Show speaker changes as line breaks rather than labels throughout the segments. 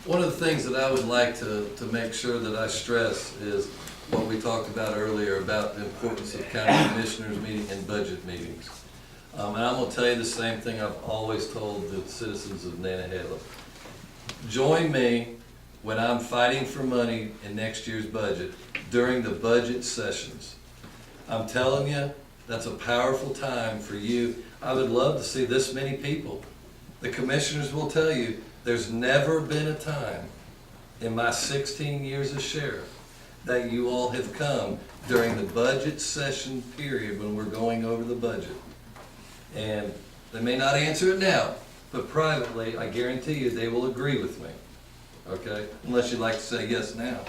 One of the things that I would like to make sure that I stress is what we talked about earlier about the importance of county commissioners meeting and budget meetings. And I'm gonna tell you the same thing I've always told the citizens of Nantahala. Join me when I'm fighting for money in next year's budget during the budget sessions. I'm telling you, that's a powerful time for you. I would love to see this many people. The commissioners will tell you, there's never been a time in my 16 years as sheriff that you all have come during the budget session period when we're going over the budget. And they may not answer it now, but privately, I guarantee you, they will agree with me, okay? Unless you'd like to say yes now.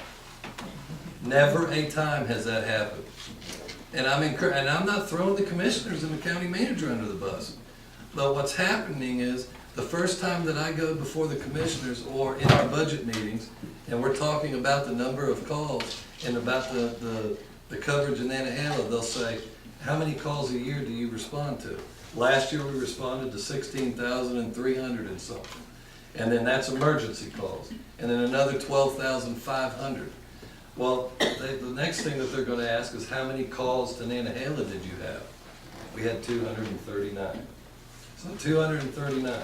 Never a time has that happened. And I'm not throwing the commissioners and the county manager under the bus. But what's happening is, the first time that I go before the commissioners or in our budget meetings, and we're talking about the number of calls and about the coverage in Nantahala, they'll say, how many calls a year do you respond to? Last year we responded to 16,300 and something. And then that's emergency calls. And then another 12,500. Well, the next thing that they're gonna ask is how many calls to Nantahala did you have? We had 239. So 239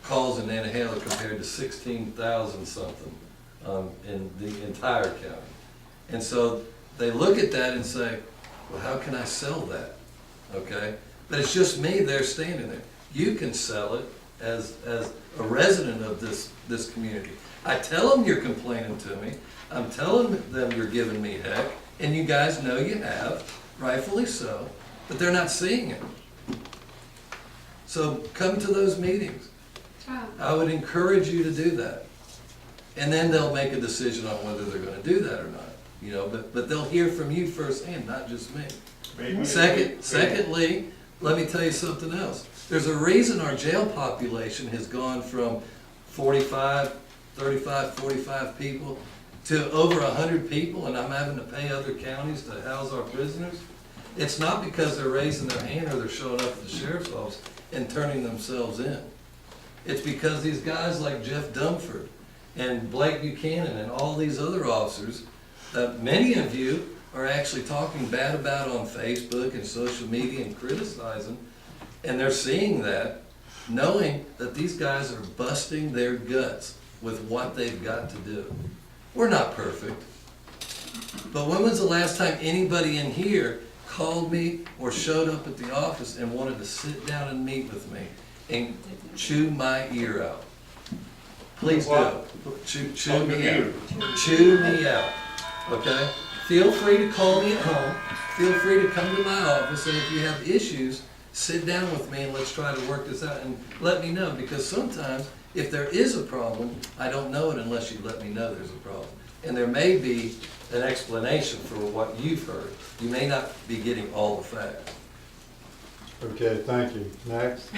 calls in Nantahala compared to 16,000 something in the entire county. And so they look at that and say, well, how can I sell that? Okay? But it's just me there standing there. You can sell it as a resident of this community. I tell them you're complaining to me. I'm telling them you're giving me heck, and you guys know you have, rightfully so, but they're not seeing it. So come to those meetings. I would encourage you to do that. And then they'll make a decision on whether they're gonna do that or not. You know, but they'll hear from you firsthand, not just me. Secondly, let me tell you something else. There's a reason our jail population has gone from 35 people to over 100 people, and I'm having to pay other counties to house our prisoners. It's not because they're raising their hand or they're showing up at the sheriff's office and turning themselves in. It's because these guys like Jeff Dunford and Blake Buchanan and all these other officers that many of you are actually talking bad about on Facebook and social media and criticizing, and they're seeing that, knowing that these guys are busting their guts with what they've got to do. We're not perfect, but when was the last time anybody in here called me or showed up at the office and wanted to sit down and meet with me and chew my ear out? Please do. Chew me out. Chew me out, okay? Feel free to call me at home. Feel free to come to my office, and if you have issues, sit down with me and let's try to work this out and let me know, because sometimes if there is a problem, I don't know it unless you let me know there's a problem. And there may be an explanation for what you've heard. You may not be getting all the facts.
Okay, thank you. Next.